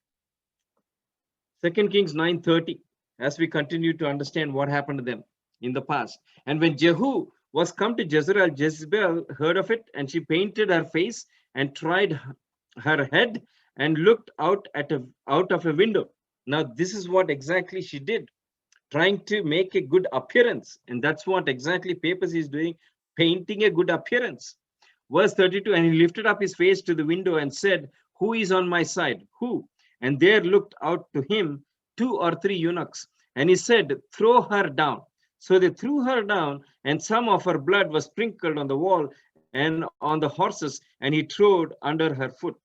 2 Kings 9:30, as we continue to understand what happened to them in the past. And when Jehu was come to Jezreel, Jezebel heard of it, and she painted her face and tried her head and looked out of a window. Now, this is what exactly she did, trying to make a good appearance. And that's what exactly papacy is doing, painting a good appearance. Verse 32, and he lifted up his face to the window and said, Who is on my side? Who? And there looked out to him 2 or 3 eunuchs. And he said, Throw her down. So they threw her down, and some of her blood was sprinkled on the wall and on the horses, and he trod under her foot.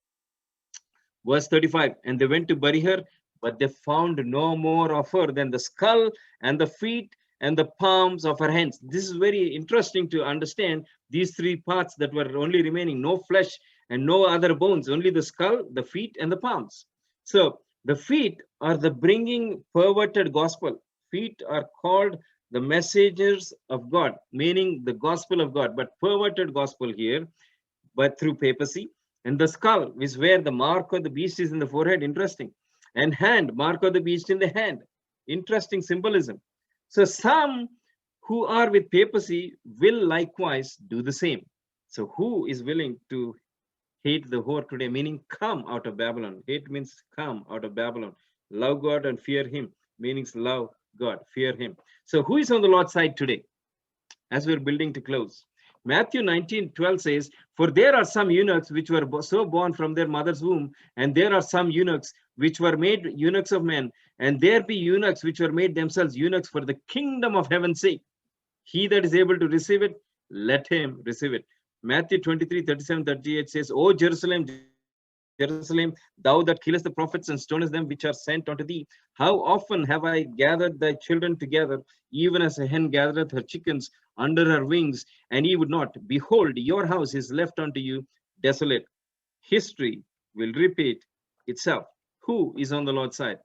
Verse 35, and they went to bury her, but they found no more of her than the skull and the feet and the palms of her hands. This is very interesting to understand these 3 parts that were only remaining, no flesh and no other bones, only the skull, the feet, and the palms. So the feet are the bringing perverted gospel. Feet are called the messengers of God, meaning the gospel of God, but perverted gospel here, but through papacy. And the skull is where the mark of the beast is in the forehead. Interesting. And hand, mark of the beast in the hand. Interesting symbolism. So some who are with papacy will likewise do the same. So who is willing to hate the whore today, meaning come out of Babylon? Hate means come out of Babylon. Love God and fear him, meaning love God, fear him. So who is on the Lord's side today as we're building to close? Matthew 19:12 says, For there are some eunuchs which were so born from their mother's womb, and there are some eunuchs which were made eunuchs of men, and there be eunuchs which were made themselves eunuchs for the kingdom of heaven's sake. He that is able to receive it, let him receive it. Matthew 23, 37, 38 says, O Jerusalem, Jerusalem, thou that killest the prophets and stonest them which are sent unto thee, how often have I gathered thy children together, even as a hen gathereth her chickens under her wings, and ye would not. Behold, your house is left unto you desolate. History will repeat itself. Who is on the Lord's side?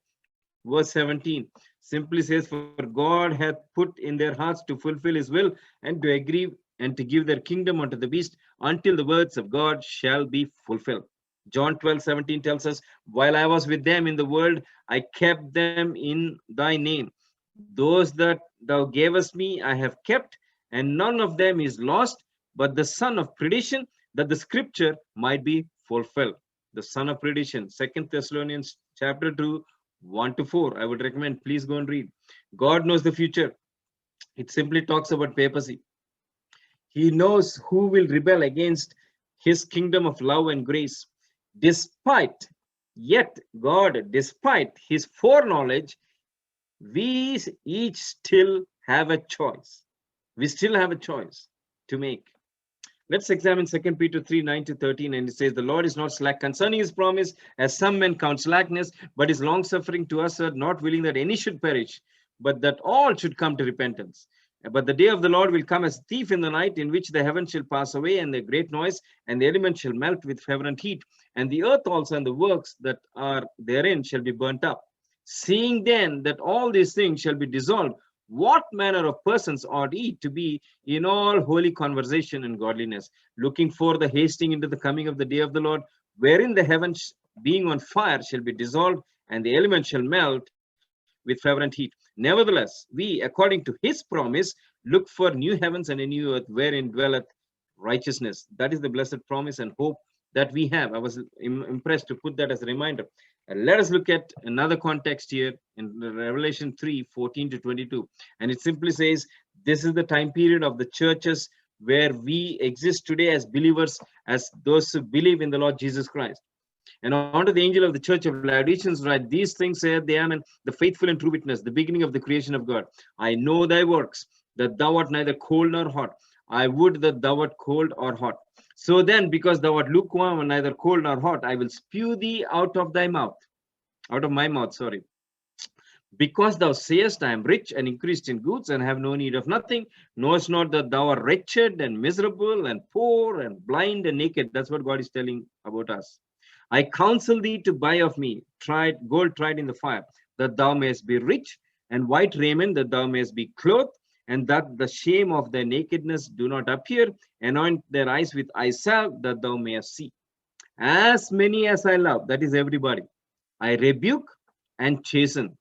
Verse 17 simply says, For God hath put in their hearts to fulfill his will and to agree and to give their kingdom unto the beast until the words of God shall be fulfilled. John 12:17 tells us, While I was with them in the world, I kept them in thy name. Those that thou gavest me, I have kept, and none of them is lost, but the son of perdition, that the scripture might be fulfilled. The son of perdition, 2 Thessalonians chapter 2, 1 to 4. I would recommend, please go and read. God knows the future. It simply talks about papacy. He knows who will rebel against his kingdom of love and grace. Yet God, despite his foreknowledge, we each still have a choice. We still have a choice to make. Let's examine 2 Peter 3, 9 to 13. And it says, The Lord is not slack concerning his promise, as some men count slackness, but is long-suffering to us, not willing that any should perish, but that all should come to repentance. But the day of the Lord will come as a thief in the night, in which the heavens shall pass away, and the great noise, and the elements shall melt with fervent heat, and the earth also and the works that are therein shall be burnt up. Seeing then that all these things shall be dissolved, what manner of persons ought ye to be in all holy conversation and godliness, looking for the hasting into the coming of the day of the Lord, wherein the heavens being on fire shall be dissolved, and the elements shall melt with fervent heat. Nevertheless, we, according to his promise, look for new heavens and a new earth, wherein dwelleth righteousness. That is the blessed promise and hope that we have. I was impressed to put that as a reminder. Let us look at another context here in Revelation 3, 14 to 22. And it simply says, this is the time period of the churches where we exist today as believers, as those who believe in the Lord Jesus Christ. And unto the angel of the church of Laodiceans write, These things saith the Amen, the faithful and true witness, the beginning of the creation of God. I know thy works, that thou art neither cold nor hot. I would that thou art cold or hot. So then, because thou art lukewarm and neither cold nor hot, I will spew thee out of my mouth. Because thou sayest, I am rich and increased in goods and have no need of nothing, knowest not that thou art wretched and miserable and poor and blind and naked. That's what God is telling about us. I counsel thee to buy of me gold tried in the fire, that thou mayest be rich, and white raiment, that thou mayest be clothed, and that the shame of their nakedness do not appear. Anoint their eyes with eye salve, that thou mayest see. As many as I love, that is everybody, I rebuke and chasten.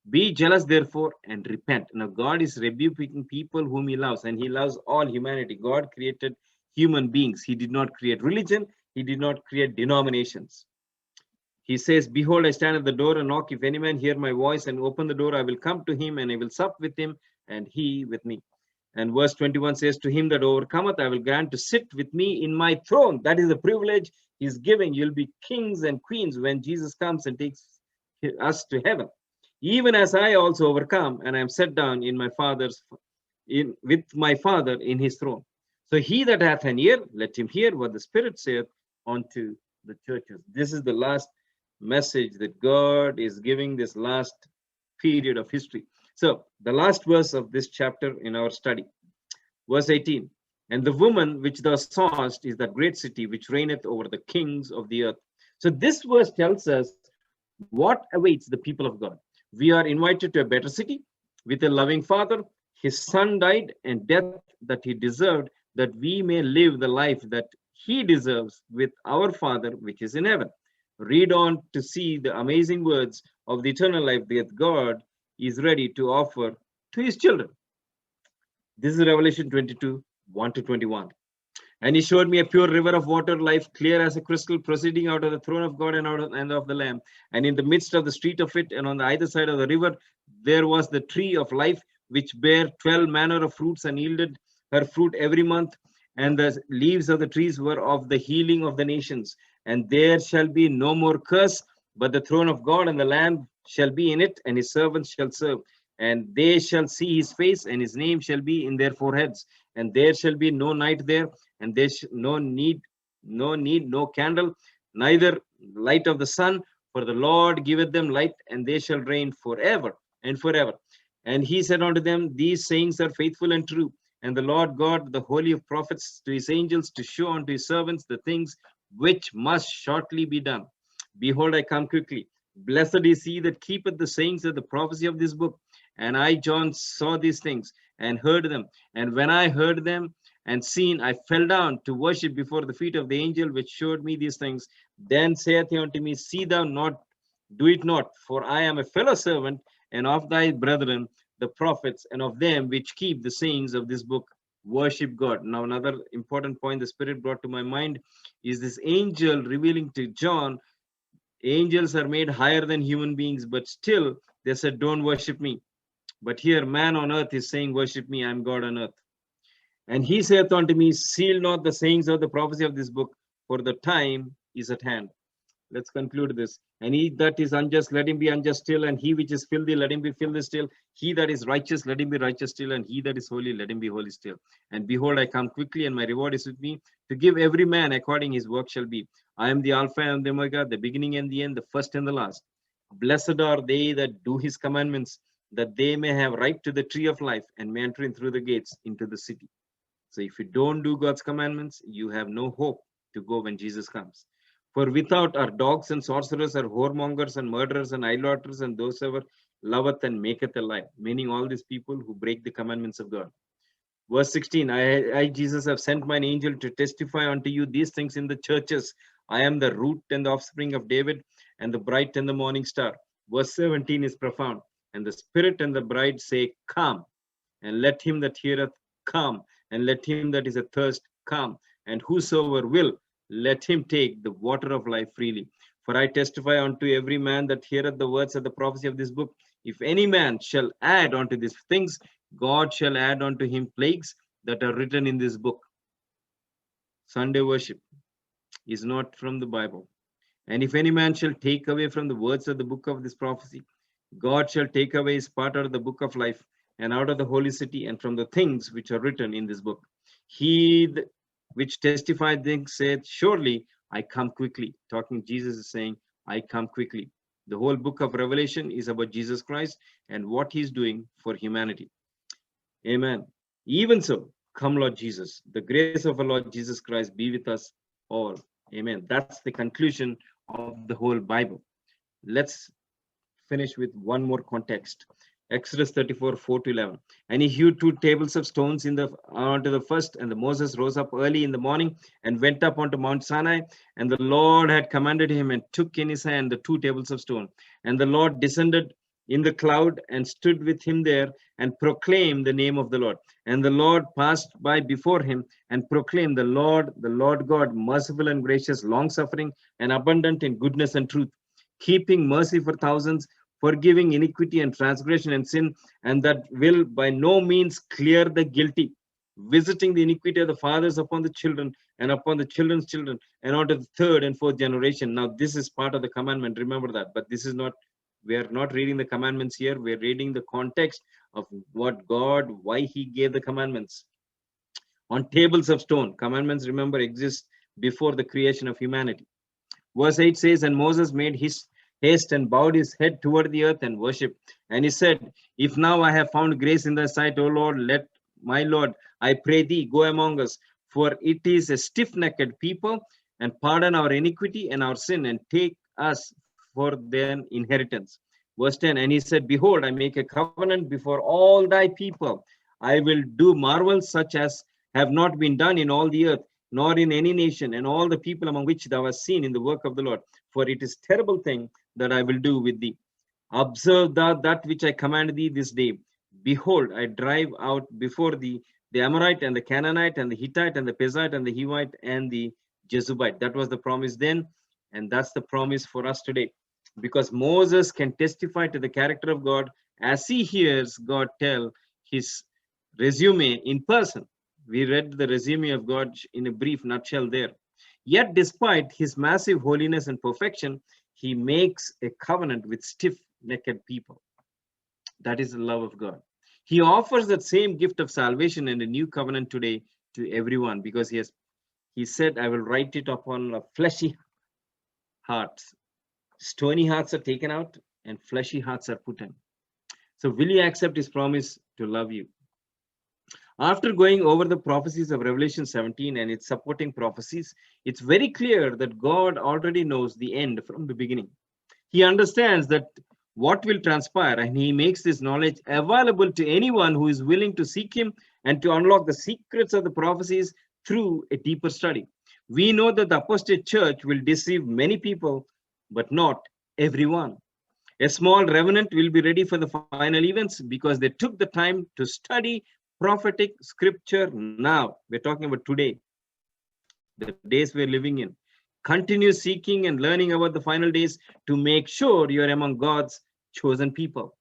Be jealous, therefore, and repent. Now, God is rebuking people whom he loves, and he loves all humanity. God created human beings. He did not create religion. He did not create denominations. He says, Behold, I stand at the door and knock. If any man hear my voice and open the door, I will come to him, and I will sup with him, and he with me. And verse 21 says, To him that overcometh, I will grant to sit with me in my throne. That is the privilege he's giving. You'll be kings and queens when Jesus comes and takes us to heaven. Even as I also overcome, and I am set down with my Father in his throne. So he that hath an ear, let him hear what the Spirit saith unto the churches. This is the last message that God is giving, this last period of history. So the last verse of this chapter in our study, verse 18. And the woman which thou sawest is that great city which reigneth over the kings of the earth. So this verse tells us what awaits the people of God. We are invited to a better city with a loving Father. His Son died, and death that he deserved, that we may live the life that he deserves with our Father which is in heaven. Read on to see the amazing words of the eternal life that God is ready to offer to his children. This is Revelation 22, 1 to 21. And he showed me a pure river of water, life clear as a crystal, proceeding out of the throne of God and of the Lamb. And in the midst of the street of it, and on the either side of the river, there was the tree of life, which bare 12 manner of fruits, and yielded her fruit every month. And the leaves of the trees were of the healing of the nations. And there shall be no more curse, but the throne of God and the Lamb shall be in it, and his servants shall serve. And they shall see his face, and his name shall be in their foreheads. and there shall be no night there, and there no candle, neither light of the sun, for the Lord giveth them light, and they shall reign forever and forever. And he said unto them, These sayings are faithful and true. And the Lord God, the holy of prophets, to his angels to show unto his servants the things which must shortly be done. Behold, I come quickly. Blessed is he that keepeth the sayings of the prophecy of this book. And I, John, saw these things and heard them. And when I heard them and seen, I fell down to worship before the feet of the angel which showed me these things. Then saith he unto me, See thou not, do it not, for I am a fellow servant and of thy brethren, the prophets, and of them which keep the sayings of this book. Worship God. Now, another important point the Spirit brought to my mind is this angel revealing to John, angels are made higher than human beings, but still they said, Don't worship me. But here, man on earth is saying, Worship me, I am God on earth. And he saith unto me, Seal not the sayings of the prophecy of this book, for the time is at hand. Let's conclude this. And he that is unjust, let him be unjust still. And he which is filthy, let him be filthy still. He that is righteous, let him be righteous still. And he that is holy, let him be holy still. And behold, I come quickly, and my reward is with me, to give every man according his work shall be. I am the Alpha and the Omega, the beginning and the end, the first and the last. Blessed are they that do his commandments, that they may have right to the tree of life, and may enter in through the gates into the city. So if you don't do God's commandments, you have no hope to go when Jesus comes. For without are dogs and sorcerers, are whoremongers and murderers and idolaters, and whosoever loveth and maketh a lie. Meaning all these people who break the commandments of God. Verse 16, I, Jesus, have sent mine angel to testify unto you these things in the churches. I am the root and the offspring of David, and the bright and the morning star. Verse 17 is profound. And the Spirit and the bride say, Come, and let him that heareth come, and let him that is athirst come, and whosoever will, let him take the water of life freely. For I testify unto every man that heareth the words of the prophecy of this book, if any man shall add unto these things, God shall add unto him plagues that are written in this book. Sunday worship is not from the Bible. And if any man shall take away from the words of the book of this prophecy, God shall take away his part out of the book of life, and out of the holy city, and from the things which are written in this book. He which testified things said, Surely I come quickly. Talking, Jesus is saying, I come quickly. The whole book of Revelation is about Jesus Christ and what he's doing for humanity. Amen. Even so, come Lord Jesus. The grace of our Lord Jesus Christ be with us all. Amen. That's the conclusion of the whole Bible. Let's finish with one more context. Exodus 34, 4-11. And he hewed 2 tables of stones onto the first, and Moses rose up early in the morning and went up onto Mount Sinai. And the Lord had commanded him, and took in his hand the 2 tables of stone. And the Lord descended in the cloud and stood with him there, and proclaimed the name of the Lord. And the Lord passed by before him, and proclaimed, the Lord God, merciful and gracious, long-suffering, and abundant in goodness and truth, keeping mercy for thousands, forgiving iniquity and transgression and sin, and that will by no means clear the guilty, visiting the iniquity of the fathers upon the children, and upon the children's children, and unto the 3rd and 4th generation. Now, this is part of the commandment, remember that. But this is not, we are not reading the commandments here. We're reading the context of what God, why he gave the commandments. On tables of stone, commandments, remember, exist before the creation of humanity. Verse 8 says, And Moses made his haste and bowed his head toward the earth and worshipped. And he said, If now I have found grace in thy sight, O Lord, let my Lord, I pray thee, go among us, for it is a stiff-necked people, and pardon our iniquity and our sin, and take us for their inheritance. Verse 10, And he said, Behold, I make a covenant before all thy people. I will do marvels such as have not been done in all the earth, nor in any nation, and all the people among which thou hast seen in the work of the Lord. For it is terrible thing that I will do with thee. Observe thou that which I command thee this day. Behold, I drive out before thee the Amorite and the Canaanite and the Hittite and the Perizzite and the Hivite and the Jebusite. That was the promise then, and that's the promise for us today. Because Moses can testify to the character of God as he hears God tell his resume in person. We read the resume of God in a brief nutshell there. Yet, despite his massive holiness and perfection, he makes a covenant with stiff-necked people. That is the love of God. He offers that same gift of salvation and a new covenant today to everyone, because he said, I will write it upon a fleshy hearts. Stony hearts are taken out and fleshy hearts are put in. So will you accept his promise to love you? After going over the prophecies of Revelation 17 and its supporting prophecies, it's very clear that God already knows the end from the beginning. He understands that what will transpire, and he makes this knowledge available to anyone who is willing to seek him and to unlock the secrets of the prophecies through a deeper study. We know that the apostate church will deceive many people, but not everyone. A small remnant will be ready for the final events because they took the time to study prophetic scripture now. We're talking about today, the days we're living in. Continue seeking and learning about the final days to make sure you're among God's chosen people.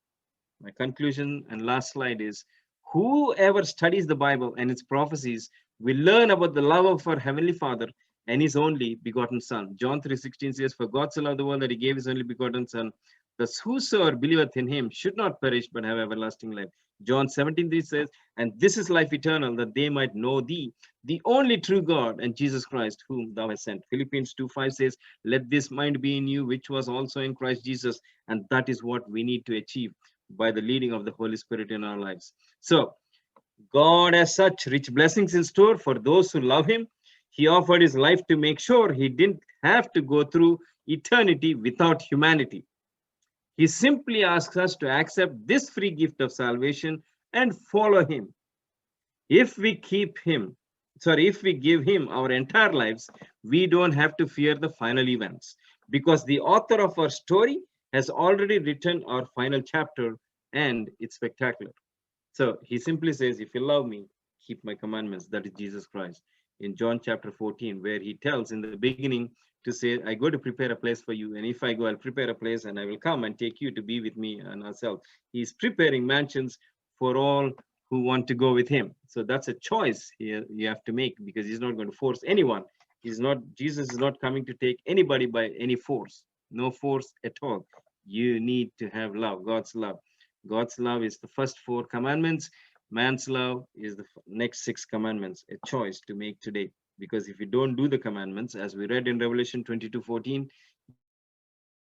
My conclusion and last slide is, whoever studies the Bible and its prophecies will learn about the love of our Heavenly Father and His only begotten Son. John 3:16 says, for God so loved the world that He gave His only begotten Son, that whosoever believeth in Him should not perish but have everlasting life. John 17:3 says, and this is life eternal, that they might know thee, the only true God, and Jesus Christ, whom thou hast sent. Philippians 2:5 says, let this mind be in you, which was also in Christ Jesus. And that is what we need to achieve by the leading of the Holy Spirit in our lives. So God has such rich blessings in store for those who love him. He offered his life to make sure he didn't have to go through eternity without humanity. He simply asks us to accept this free gift of salvation and follow him. If we give him our entire lives, we don't have to fear the final events, because the author of our story has already written our final chapter, and it's spectacular. So he simply says, if you love me, keep my commandments. That is Jesus Christ in John chapter 14, where he tells in the beginning to say, I go to prepare a place for you. And if I go, I'll prepare a place and I will come and take you to be with me and ourselves. He's preparing mansions for all who want to go with him. So that's a choice you have to make, because he's not going to force anyone. Jesus is not coming to take anybody by any force. No force at all. You need to have love, God's love. God's love is the first 4 commandments. Man's love is the next 6 commandments, a choice to make today. Because if you don't do the commandments, as we read in Revelation 22:14,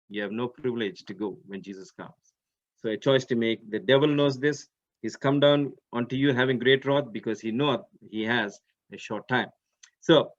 you have no privilege to go when Jesus comes. So a choice to make. The devil knows this. He's come down onto you having great wrath, because he knows he has a short time. So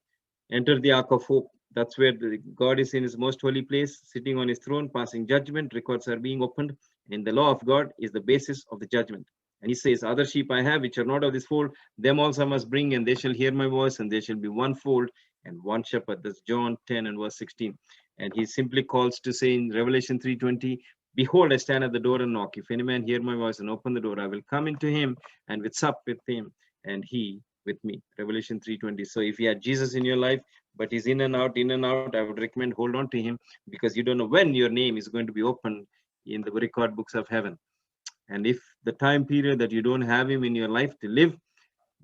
enter the ark of hope. That's where God is in his most holy place, sitting on his throne, passing judgment. Records are being opened, and the law of God is the basis of the judgment. And he says, other sheep I have, which are not of this fold, them also I must bring, and they shall hear my voice, and there shall be one fold and one shepherd. That's John 10 and verse 16. And he simply calls to say in Revelation 3:20, behold, I stand at the door and knock. If any man hear my voice and open the door, I will come into him and with sup with him, and he with me. Revelation 3:20. So if you had Jesus in your life, but he's in and out, I would recommend hold on to him, because you don't know when your name is going to be opened in the record books of heaven. And if the time period that you don't have him in your life to live,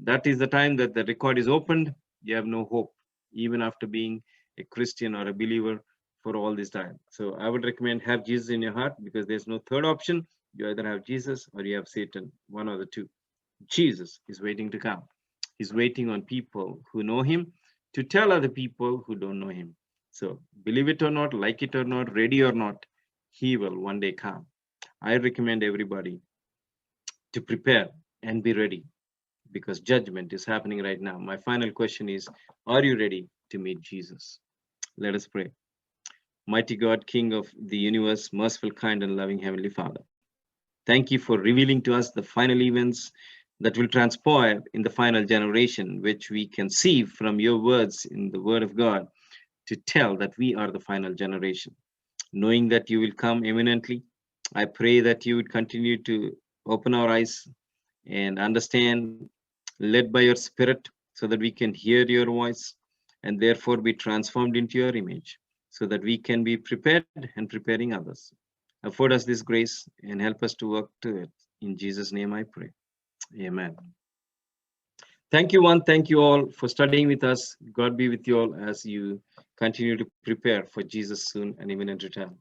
that is the time that the record is opened, you have no hope, even after being a Christian or a believer for all this time. So I would recommend have Jesus in your heart, because there's no third option. You either have Jesus or you have Satan, one or the two. Jesus is waiting to come. He's waiting on people who know him to tell other people who don't know him. So believe it or not, like it or not, ready or not, he will one day come. I recommend everybody to prepare and be ready, because judgment is happening right now. My final question is, are you ready to meet Jesus? Let us pray. Mighty God, King of the universe, merciful, kind, and loving Heavenly Father, thank you for revealing to us the final events that will transpire in the final generation, which we can see from your words in the Word of God to tell that we are the final generation. Knowing that you will come imminently, I pray that you would continue to open our eyes and understand, led by your Spirit, so that we can hear your voice and therefore be transformed into your image, so that we can be prepared and preparing others. Afford us this grace and help us to work to it. In Jesus' name I pray. Amen. Thank you, one. Thank you all for studying with us. God be with you all as you continue to prepare for Jesus soon and imminent return.